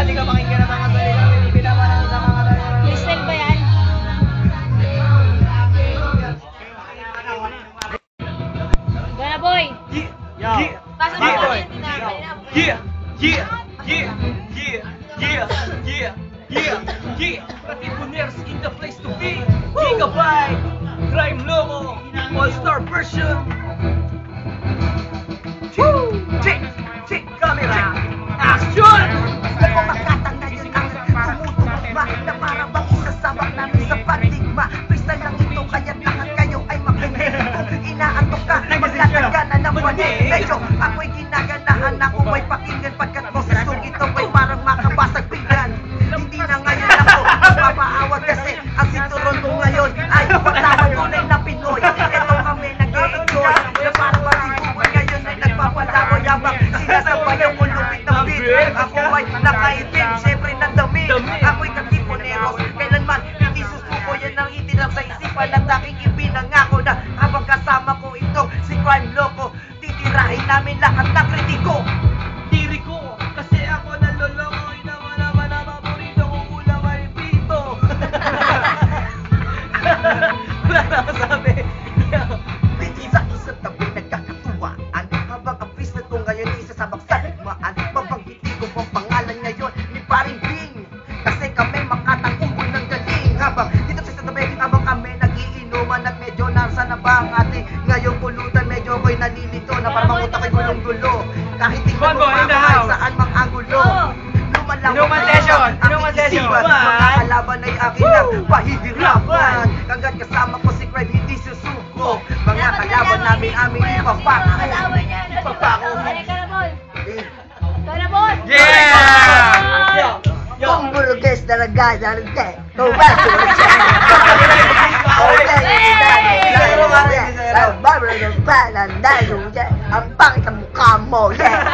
Halika, pakinggan ang mga salita. Pinapanaw sa mga salita. Crystal ba yan? Gana boy! Ratipuners in the place to be. Gigabyte, Crime Loco, All-Star version. Check, camera, action! Nagpamakatang na yun ang tumutugma na para bang isasabak namin sa pandigma. Freestyle lang ito kaya lahat kayo ay makinig. Kung inaantok ka, maglalagyan na ng panig. Medyo ako'y ginaganahan na kung may pakinggan pagkat bosesong ito ay parang makabasag pinggan. Hindi na ngayon ako mapaawat kasi ang sinturon ko ngayon ay pagtawan tunay na Pinoy. Ito kami nag-i-enjoy na parang masiguan ngayon ay nagpapalaroy habang sinasabayan ko lupit ng beat. Ako ay nakaitim, syempre ng damit. Ako'y katiponeros, kailanman hindi susuko. Yan ang itinap sa isipan at aking ipinangako na habang kasama ko ito si Crime Loco, titirahin namin lahat ng kritiko. Diri ko, kasi ako naloloko. Inaman naman ang paborito kong ulam ay pito. Wala na masabi. Sa isa't tabi nagkakatuwaan habang ang freestyle ko ngayon ay isasabak sa digmaan. Babanggitin ko ang pangalan ngayon ni Paring Bing kasi kami makatang ubol ng galing. Habang dito sa isa't tabi, habang kami nagiinuman at medyo nasa na ba ang ating ngayong pulutan. Medyo ako'y nalilito na parang mangutak ay gulong-gulo. Kahit tingnan mo pa kahit saan mang angulo. Inuman session! Inuman session! Mga kalaban ay akin na pahihirapan. Hanggat kasama ko si Crime hindi susuko. Mga kalaban namin aming ipapako. Ipapako. Gana boy! Yeah! Kung buruges na nagagalit go back to the channel. Ang pangit ang mukha mo. Yeah!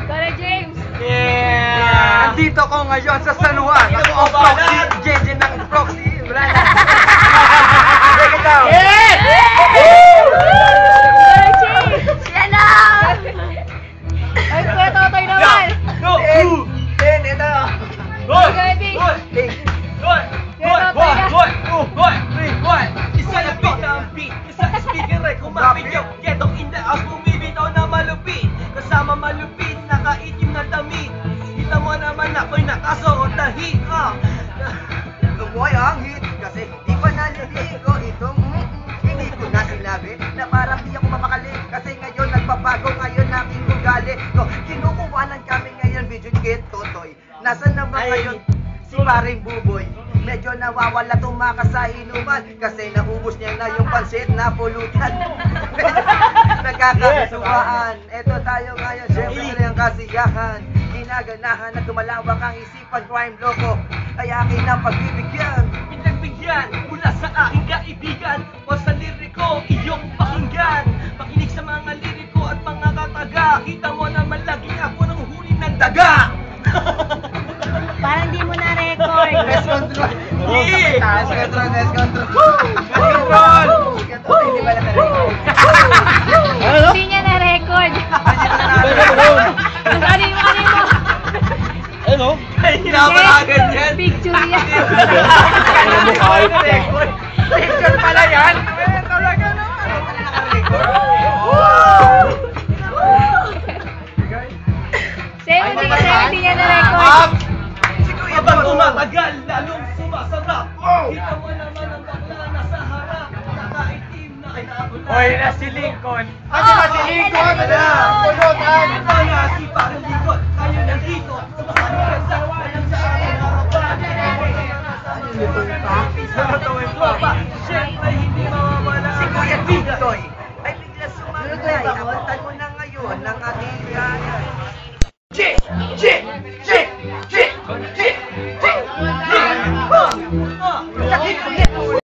Gana James! Yeah! Andito ko ngayon sa San Juan. Ako ang proxy, JJ ng proxy. Wala na. Break it down. Gana James! Yan na! Ay, kuya Totoy naman! Go! Ito. Goy! Gana Bing! Goy! Isa na beat ang beat. Isa na speaker ay kumapit yung getong in the house. Bumibitaw na malupit. Kasama malupit, nakaitim na damit. Kita mo naman ako'y nakasuot na hit. Lumoy ang hit kasi di pa naliligo itong hindi ko na sinabi na parang di ako mapakali kasi ngayon nagbabago ngayon aking ugali ko. Kinukuhanan kami ngayon video kit Totoy. Nasaan na ba ngayon si Paring Buboy? Medyo nawawala tumakas sa inuman kasi naubos niya na yung pansit na pulutan. Nagkakasuhaan. Eto tayo ngayon, syempre sila yung kasiyahan. Ginaganahan na tumalawak ang isipan, Crime Loco ay akin ang pagbibigyan. Pinagbigyan mula sa aking kaibigan o sa liriko iyong pakinggan. Makinig sa mga liriko at mga kataga. Kita mo naman lagi ako ng huli ng daga. Parang di mo na-record. Best control. Yeah! Best control, best control. Control! Hindi ba na-record? Hindi niya na-record. Ang ano mo? Ano? Ay, hinapalagan yan. Picture yan. Picture pala yan. Talaga naman. Hindi niya na-record. Habang tumatagal, lalong sumasarap. Kita mo naman ang bakla na sa harap. Nakaitim na kinapula. Hoy, na si Lincoln. Ano ba si Lincoln? Pulutan. Ito na si Parang Lincoln. Kayo nandito. Sumasalikan sa